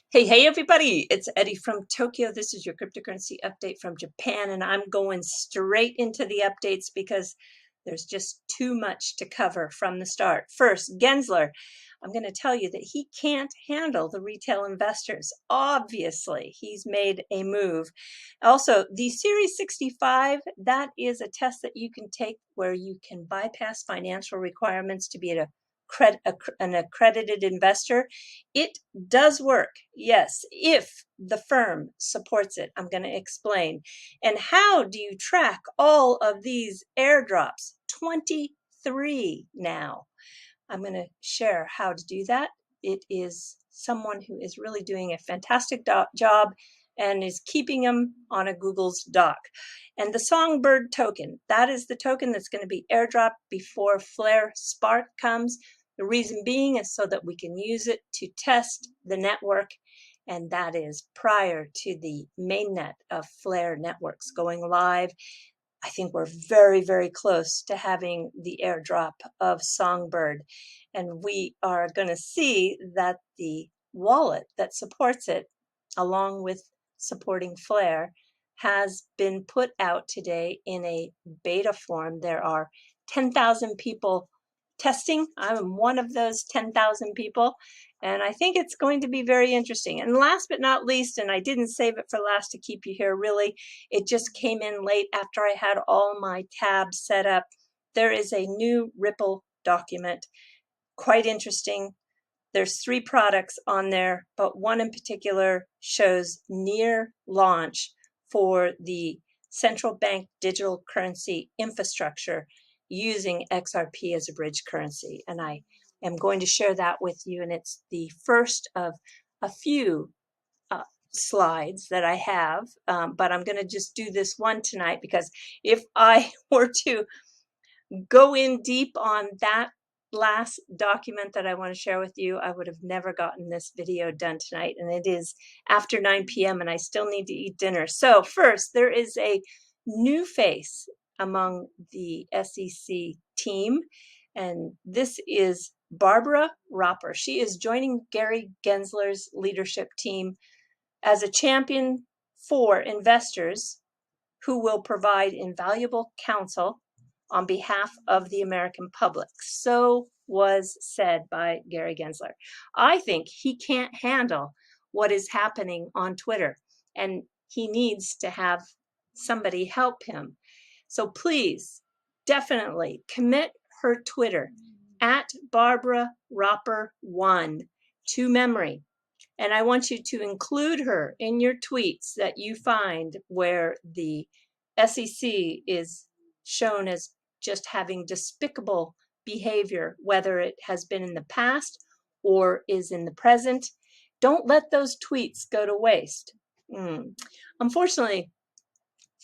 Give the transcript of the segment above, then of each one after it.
Hey everybody, it's Eddie from Tokyo. This is your cryptocurrency update from Japan, and I'm going straight into the updates because there's just too much to cover from the start. First, Gensler. I'm going to tell you that he can't handle the retail investors. Obviously, he's made a move. Also, the Series 65, that is a test that you can take where you can bypass financial requirements to be an accredited investor. It does work, yes, if the firm supports it. I'm going to explain. And how do you track all of these airdrops? 23 now. I'm going to share how to do that. It is someone who is really doing a fantastic job and is keeping them on a Google's doc. And the Songbird token, that is the token that's going to be airdropped before Flare Spark comes. The reason being is so that we can use it to test the network, and that is prior to the mainnet of Flare networks going live. I think we're very, very close to having the airdrop of Songbird, and we are going to see that the wallet that supports it, along with supporting Flare, has been put out today in a beta form. There are 10,000 people testing. I'm one of those 10,000 people, and I think it's going to be very interesting. And last but not least, and I didn't save it for last to keep you here really, it just came in late after I had all my tabs set up. There is a new Ripple document, quite interesting. There's 3 products on there, but one in particular shows near launch for the central bank digital currency infrastructure using XRP as a bridge currency. And I am going to share that with you. And it's the first of a few slides that I have, but I'm going to just do this one tonight because if I were to go in deep on that last document that I want to share with you, I would have never gotten this video done tonight. And it is after 9 p.m. and I still need to eat dinner. So first, there is a new face among the SEC team, and this is Barbara Roper. She is joining Gary Gensler's leadership team as a champion for investors who will provide invaluable counsel on behalf of the American public. So was said by Gary Gensler. I think he can't handle what is happening on Twitter, and he needs to have somebody help him. So please, definitely commit her Twitter at Barbara Roper 1 to memory. And I want you to include her in your tweets that you find where the SEC is shown as just having despicable behavior, whether it has been in the past or is in the present. Don't let those tweets go to waste. Unfortunately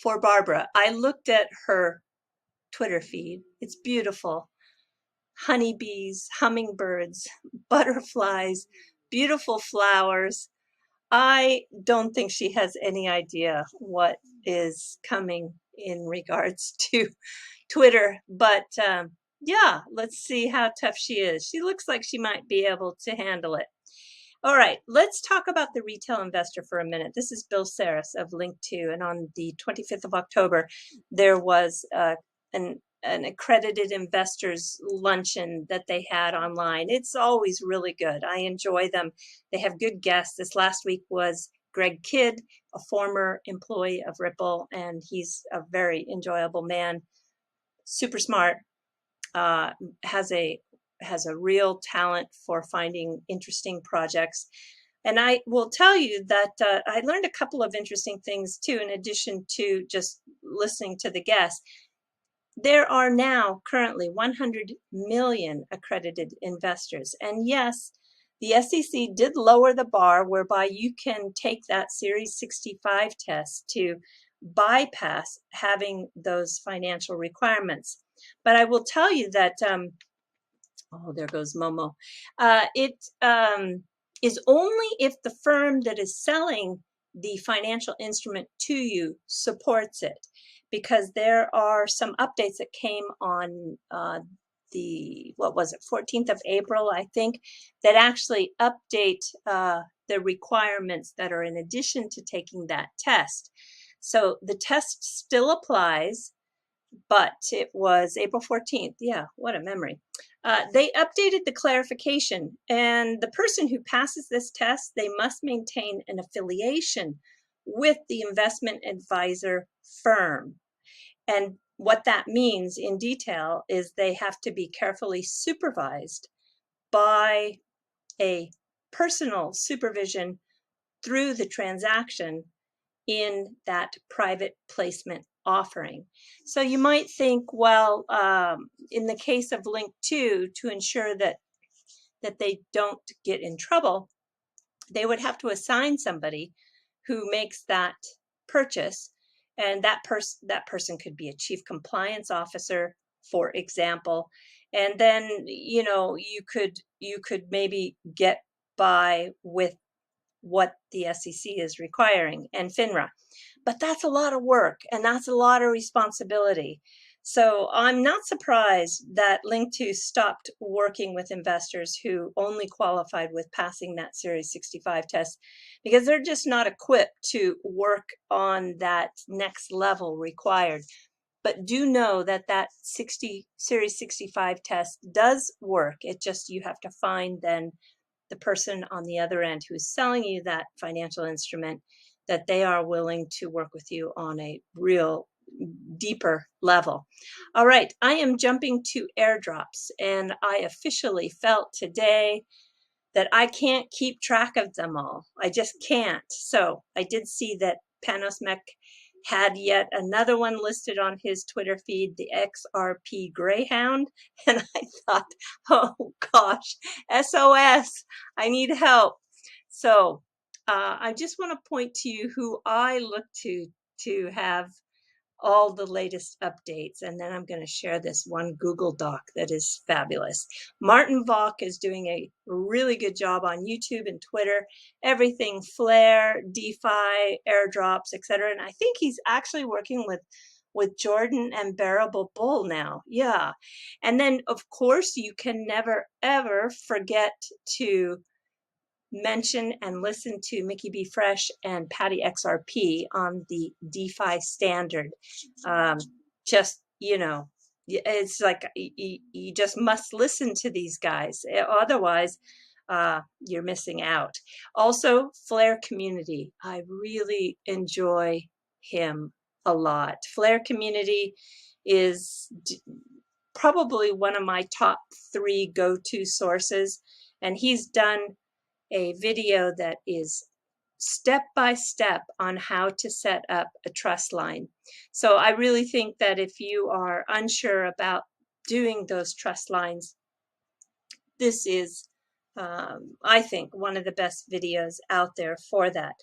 for Barbara, I looked at her Twitter feed. It's beautiful. Honeybees, hummingbirds, butterflies, beautiful flowers. I don't think she has any idea what is coming in regards to Twitter, but yeah, let's see how tough she is. She looks like she might be able to handle it. All right, let's talk about the retail investor for a minute. This is Bill Saris of Link2, and on the 25th of October, there was an accredited investors luncheon that they had online. It's always really good. I enjoy them. They have good guests. This last week was Greg Kidd, a former employee of Ripple, and he's a very enjoyable man, super smart, has a real talent for finding interesting projects. And I will tell you that I learned a couple of interesting things too, in addition to just listening to the guests. There are now currently 100 million accredited investors. And yes, the SEC did lower the bar whereby you can take that Series 65 test to bypass having those financial requirements. But I will tell you that, oh, there goes Momo. It is only if the firm that is selling the financial instrument to you supports it, because there are some updates that came on what was it, 14th of April, I think, that actually update the requirements that are in addition to taking that test. So the test still applies, but it was April 14th. Yeah, what a memory. They updated the clarification, and the person who passes this test, they must maintain an affiliation with the investment advisor firm. And what that means in detail is they have to be carefully supervised by a personal supervision through the transaction in that private placement offering. So you might think, well, in the case of Link 2, to ensure that they don't get in trouble, they would have to assign somebody who makes that purchase, and that person could be a chief compliance officer, for example. And then, you know, you could maybe get by with what the SEC is requiring and FINRA. But that's a lot of work, and that's a lot of responsibility. So I'm not surprised that Link2 stopped working with investors who only qualified with passing that Series 65 test, because they're just not equipped to work on that next level required. But do know that that Series 65 test does work. It just, you have to find then the person on the other end who's selling you that financial instrument, that they are willing to work with you on a real deeper level. All right, I am jumping to airdrops, and I officially felt today that I can't keep track of them all. I just can't. So I did see that Panosmec had yet another one listed on his Twitter feed, the XRP Greyhound. And I thought, oh gosh, SOS, I need help. So I just want to point to you who I look to have all the latest updates, and then I'm going to share this one Google Doc that is fabulous. Martin Vaughn is doing a really good job on YouTube and Twitter, everything Flare, DeFi, airdrops, etc. And I think he's actually working with Jordan and Bearable Bull now. Yeah. And then, of course, you can never, ever forget to mention and listen to Mickey B. Fresh and Patty XRP on the DeFi standard. Just, you know, it's like you just must listen to these guys. Otherwise, you're missing out. Also, Flare Community. I really enjoy him a lot. Flare Community is probably one of my top 3 go-to sources, and he's done a video that is step by step on how to set up a trust line. So I really think that if you are unsure about doing those trust lines, this is, I think, one of the best videos out there for that.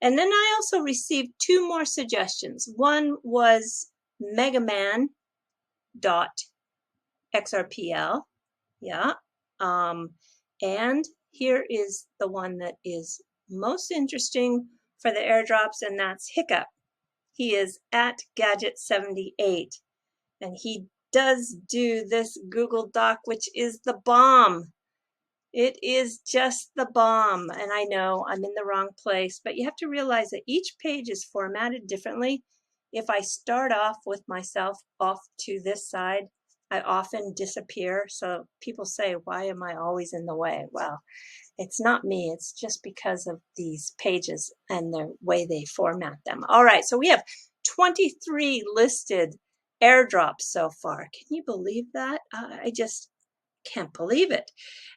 And then I also received 2 more suggestions. One was megaman.xrpl. Yeah. And here is the one that is most interesting for the airdrops, and that's Hiccup. He is at Gadget78, and he does do this Google Doc, which is the bomb. It is just the bomb. And I know I'm in the wrong place, but you have to realize that each page is formatted differently. If I start off with myself off to this side, I often disappear. So people say, why am I always in the way? Well, it's not me. It's just because of these pages and the way they format them. All right, so we have 23 listed airdrops so far. Can you believe that? I just can't believe it.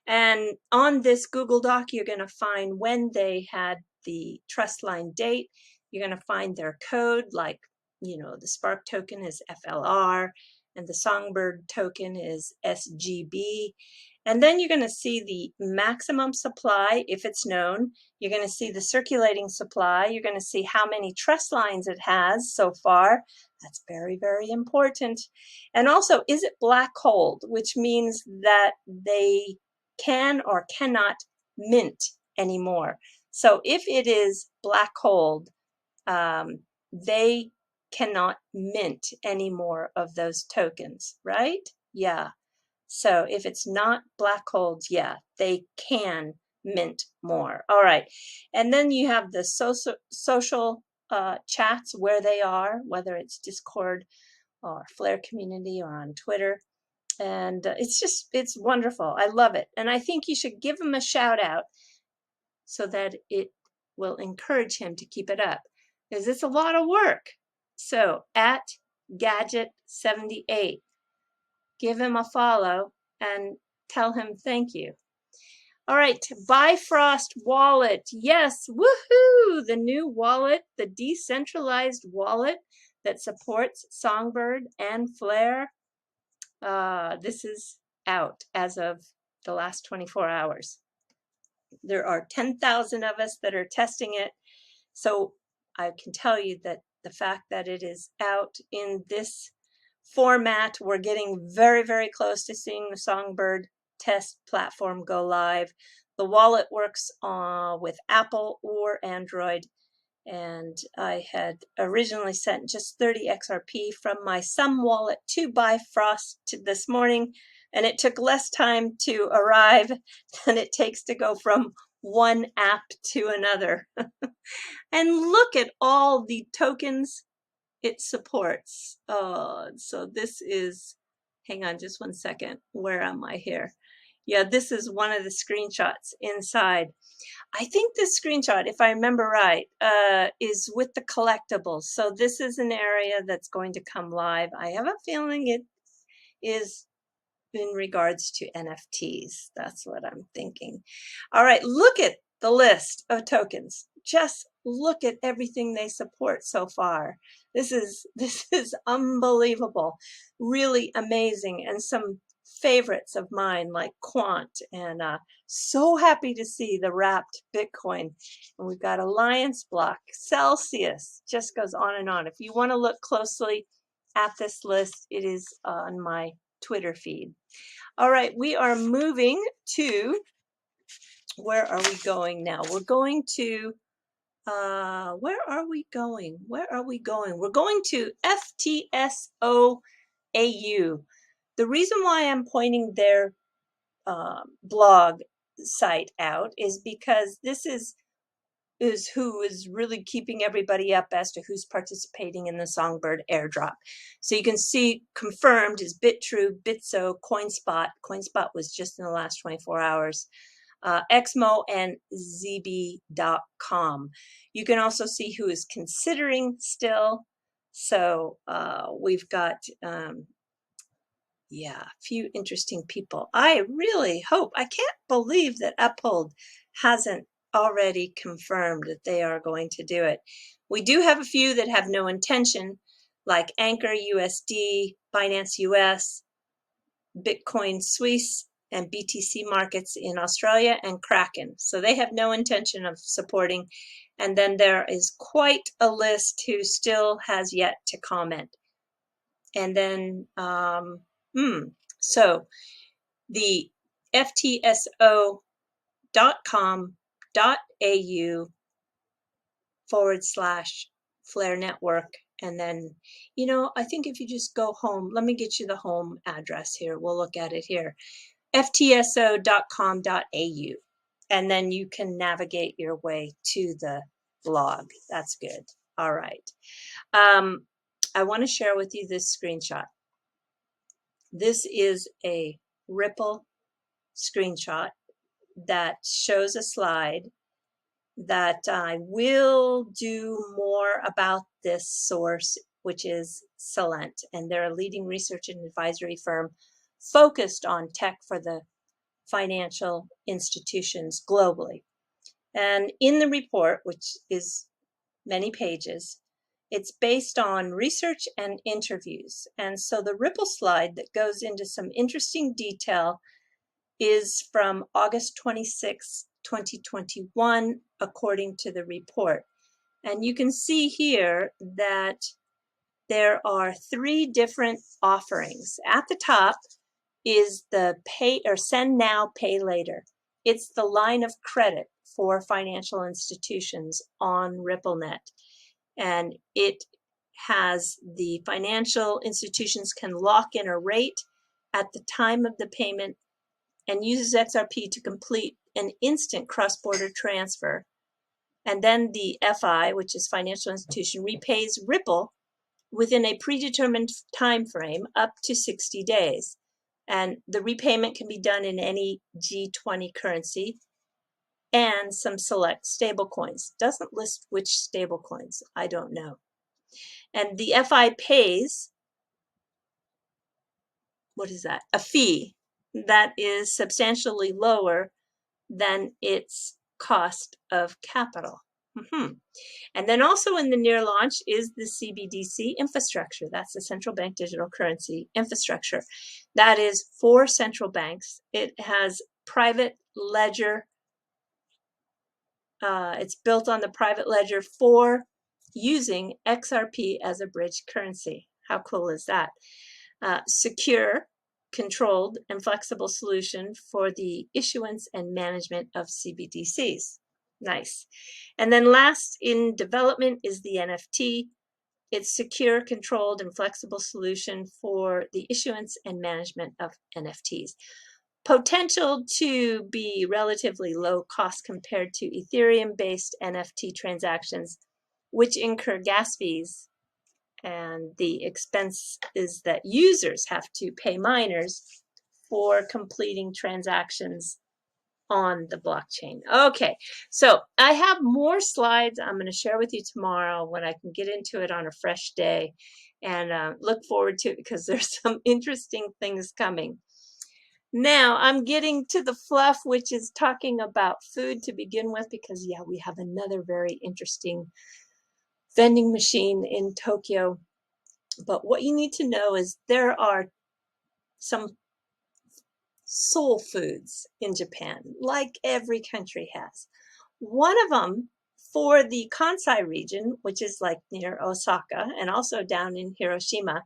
And on this Google Doc, you're going to find when they had the trust line date. You're going to find their code, like, you know, the Spark token is FLR, and the Songbird token is SGB. And then you're going to see the maximum supply, if it's known. You're going to see the circulating supply. You're going to see how many trust lines it has so far. That's very, very important. And also, is it black hold, which means that they can or cannot mint anymore. So if it is black hold, they cannot mint any more of those tokens, right? Yeah. So if it's not black holds, yeah, they can mint more. All right. And then you have the social chats where they are, whether it's Discord or Flare community or on Twitter. And it's wonderful. I love it. And I think you should give him a shout out so that it will encourage him to keep it up, because it's a lot of work. So at Gadget78, give him a follow and tell him thank you. All right, Bifrost Wallet. Yes, woohoo! The new wallet, the decentralized wallet that supports Songbird and Flare. This is out as of the last 24 hours. There are 10,000 of us that are testing it. So I can tell you that the fact that it is out in this format, we're getting very, very close to seeing the Songbird test platform go live. The wallet works with Apple or Android. And I had originally sent just 30 XRP from my Sum wallet to Bifrost this morning, and it took less time to arrive than it takes to go from one app to another. And look at all the tokens it supports. So this is, hang on just one second. Where am I here? Yeah, this is one of the screenshots inside. I think this screenshot, if I remember right, is with the collectibles. So this is an area that's going to come live. I have a feeling it is in regards to NFTs. That's what I'm thinking. All right, look at the list of tokens. Just look at everything they support so far. This is unbelievable, really amazing, and some favorites of mine like Quant, and so happy to see the wrapped Bitcoin. And we've got Alliance Block, Celsius, just goes on and on. If you want to look closely at this list, it is on my Twitter feed. All right, we are moving to, where are we going now? We're going to, where are we going? Where are we going? We're going to FTSO AU. The reason why I'm pointing their blog site out is because this is who is really keeping everybody up as to who's participating in the Songbird airdrop. So you can see confirmed is BitTrue, Bitso, CoinSpot. CoinSpot was just in the last 24 hours. Xmo and ZB.com. You can also see who is considering still. So we've got yeah, a few interesting people. I really hope, I can't believe that Uphold hasn't already confirmed that they are going to do it. We do have a few that have no intention, like Anchor USD, Binance US, Bitcoin Suisse, and BTC markets in Australia, and Kraken. So they have no intention of supporting. And then there is quite a list who still has yet to comment. And then so the ftso.com.au/Flare network. And then, you know, I think if you just go home, let me get you the home address here. We'll look at it here. ftso.com.au. And then you can navigate your way to the blog. That's good. All right. I want to share with you this screenshot. This is a Ripple screenshot that shows a slide that I will do more about this source, which is Celent, and they're a leading research and advisory firm focused on tech for the financial institutions globally. And in the report, which is many pages, it's based on research and interviews. And so the Ripple slide that goes into some interesting detail is from August 26, 2021, according to the report. And you can see here that there are 3 different offerings. At the top is the pay or send now, pay later. It's the line of credit for financial institutions on RippleNet. And it has the financial institutions can lock in a rate at the time of the payment and uses XRP to complete an instant cross-border transfer. And then the FI, which is financial institution, repays Ripple within a predetermined time frame up to 60 days. And the repayment can be done in any G20 currency and some select stablecoins. Doesn't list which stablecoins, I don't know. And the FI pays, what is that? A fee that is substantially lower than its cost of capital. And then also in the near launch is the CBDC infrastructure. That's the central bank digital currency infrastructure. That is for central banks. It has private ledger. It's built on the private ledger for using XRP as a bridge currency. How cool is that? Secure, controlled, and flexible solution for the issuance and management of CBDCs. Nice. And then last in development is the NFT. It's secure, controlled, and flexible solution for the issuance and management of NFTs. Potential to be relatively low cost compared to Ethereum-based NFT transactions, which incur gas fees, and the expense is that users have to pay miners for completing transactions on the blockchain. Okay, so I have more slides I'm going to share with you tomorrow when I can get into it on a fresh day, and look forward to it because there's some interesting things coming. Now I'm getting to the fluff, which is talking about food to begin with, because yeah, we have another very interesting vending machine in Tokyo. But what you need to know is there are some soul foods in Japan, like every country has. One of them for the Kansai region, which is like near Osaka, and also down in Hiroshima,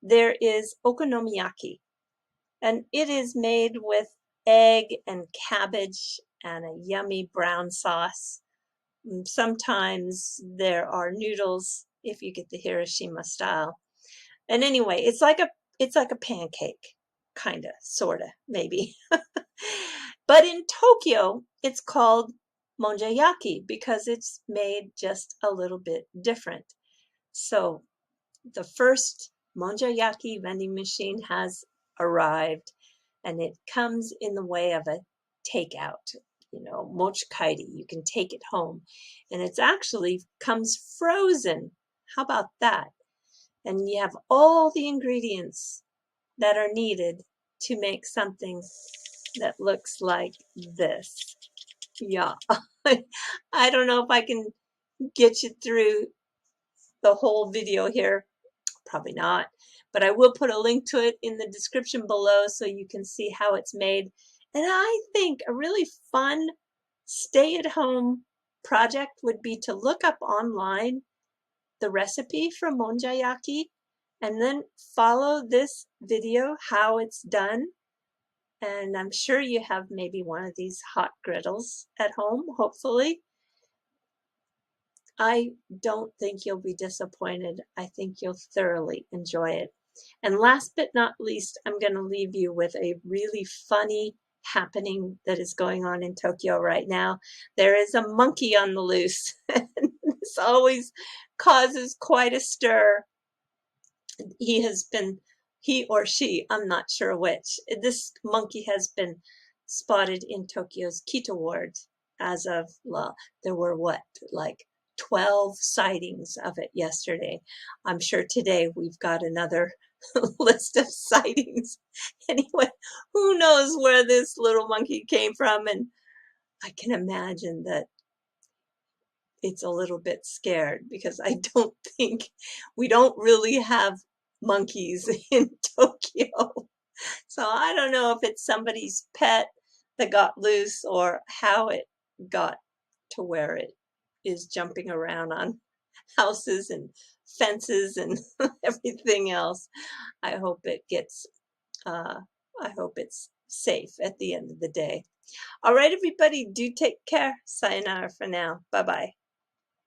there is okonomiyaki. And it is made with egg and cabbage and a yummy brown sauce. Sometimes there are noodles if you get the Hiroshima style. And anyway, it's like a pancake, kind of, sort of, maybe. But in Tokyo, it's called monjayaki because it's made just a little bit different. So the first monjayaki vending machine has arrived, and it comes in the way of a takeout, mochikairi. You can take it home, and it's actually comes frozen. How about that? And you have all the ingredients that are needed to make something that looks like this. Yeah, I don't know if I can get you through the whole video here. Probably not, but I will put a link to it in the description below so you can see how it's made. And I think a really fun stay-at-home project would be to look up online the recipe for monjayaki and then follow this video how it's done. And I'm sure you have maybe one of these hot griddles at home, hopefully. I don't think you'll be disappointed. I think you'll thoroughly enjoy it. And last but not least, I'm going to leave you with a really funny happening that is going on in Tokyo right now. There is a monkey on the loose. This always causes quite a stir. He or she, I'm not sure which, this monkey has been spotted in Tokyo's Kita ward as of, well, there were like 12 sightings of it yesterday. I'm sure today we've got another list of sightings. Anyway, who knows where this little monkey came from, and I can imagine that it's a little bit scared because I don't think we don't really have monkeys in Tokyo. So I don't know if it's somebody's pet that got loose or how it got to where it is jumping around on houses and fences and everything else. I hope it's safe at the end of the day. All right, everybody, do take care. Sayonara for now. Bye-bye.